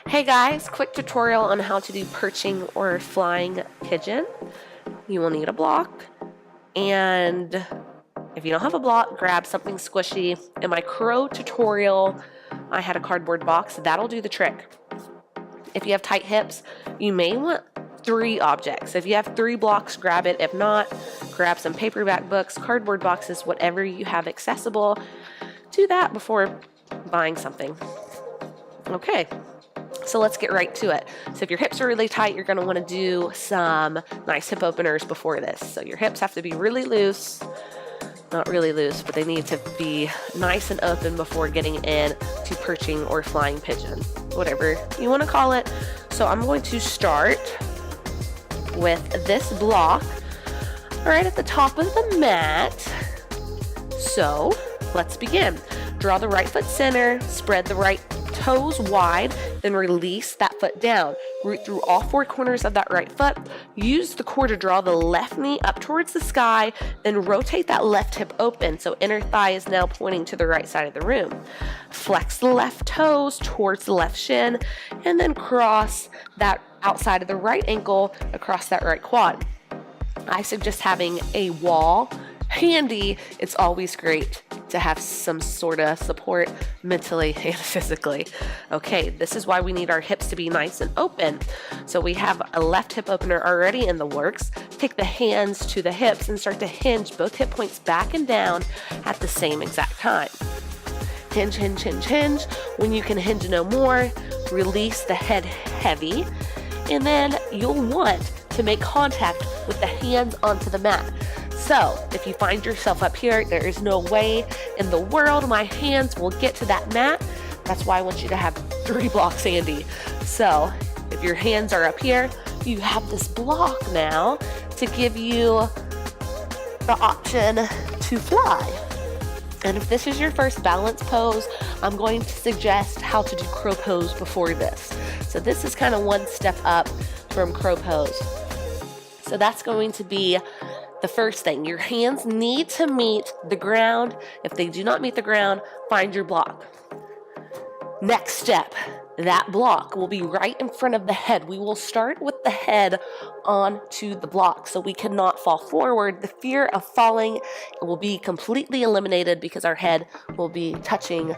Hey guys, quick tutorial on how to do perching or flying pigeon. You will need a block, and if you don't have a block, grab something squishy. In my crow tutorial, I had a cardboard box. That'll do the trick. If you have tight hips, you may want 3 objects. If you have 3 blocks, grab it. If not, grab some paperback books, cardboard boxes, whatever you have accessible. Do that before buying something. Okay. So let's get right to it. So if your hips are really tight, you're going to want to do some nice hip openers before this. So your hips have to be really loose, not really loose, but they need to be nice and open before getting in to perching or flying pigeon, whatever you want to call it. So I'm going to start with this block right at the top of the mat. So let's begin. Draw the right foot center, spread the right toes wide, then release that foot down. Root through all 4 corners of that right foot. Use the core to draw the left knee up towards the sky, then rotate that left hip open so inner thigh is now pointing to the right side of the room. Flex the left toes towards the left shin, and then cross that outside of the right ankle across that right quad. I suggest having a wall handy. It's always great to have some sort of support mentally and physically. Okay, this is why we need our hips to be nice and open. So we have a left hip opener already in the works. Take the hands to the hips and start to hinge both hip points back and down at the same exact time. Hinge, hinge, hinge, hinge. When you can hinge no more, release the head heavy, and then you'll want to make contact with the hands onto the mat. So if you find yourself up here, there is no way in the world my hands will get to that mat. That's why I want you to have 3 blocks handy. So if your hands are up here, you have this block now to give you the option to fly. And if this is your first balance pose, I'm going to suggest how to do crow pose before this. So this is kind of one step up from crow pose. So that's going to be the first thing. Your hands need to meet the ground. If they do not meet the ground, find your block. Next step, that block will be right in front of the head. We will start with the head onto the block so we cannot fall forward. The fear of falling will be completely eliminated because our head will be touching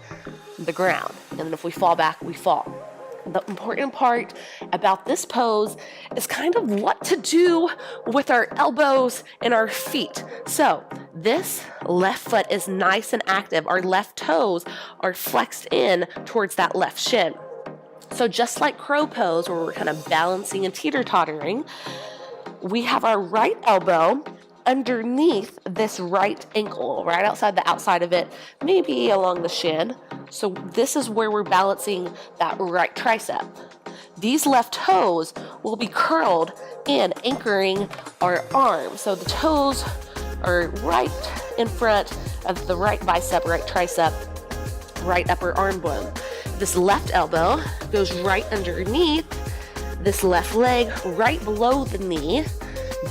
the ground. And if we fall back, we fall. The important part about this pose is kind of what to do with our elbows and our feet. So this left foot is nice and active. Our left toes are flexed in towards that left shin. So just like crow pose, where we're kind of balancing and teeter-tottering, we have our right elbow underneath this right ankle, right outside the outside of it, maybe along the shin. So this is where we're balancing that right tricep. These left toes will be curled in, anchoring our arm. So the toes are right in front of the right bicep, right tricep, right upper arm bone. This left elbow goes right underneath this left leg, right below the knee,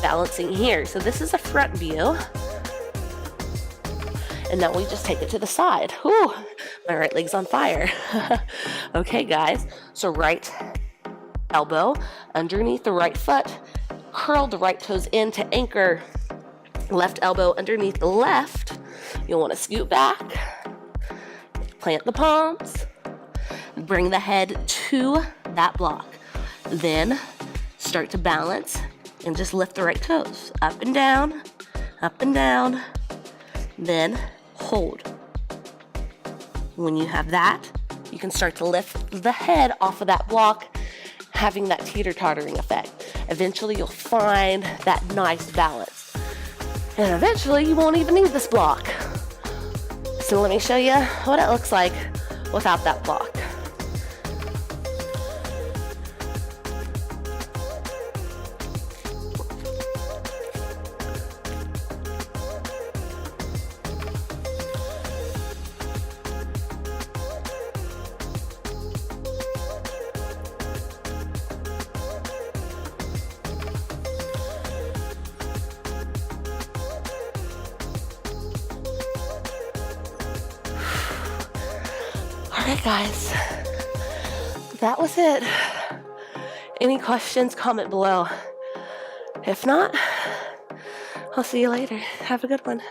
balancing here. So this is a front view. And now we just take it to the side. Whew, my right leg's on fire. Okay, guys. So right elbow underneath the right foot, curl the right toes in to anchor. Left elbow underneath the left. You'll want to scoot back, plant the palms, bring the head to that block. Then start to balance and just lift the right toes up and down, then hold. When you have that, you can start to lift the head off of that block, having that teeter-tottering effect. Eventually you'll find that nice balance. And eventually you won't even need this block. So let me show you what it looks like without that block. Alright guys, that was it. Any questions, comment below. If not, I'll see you later. Have a good one.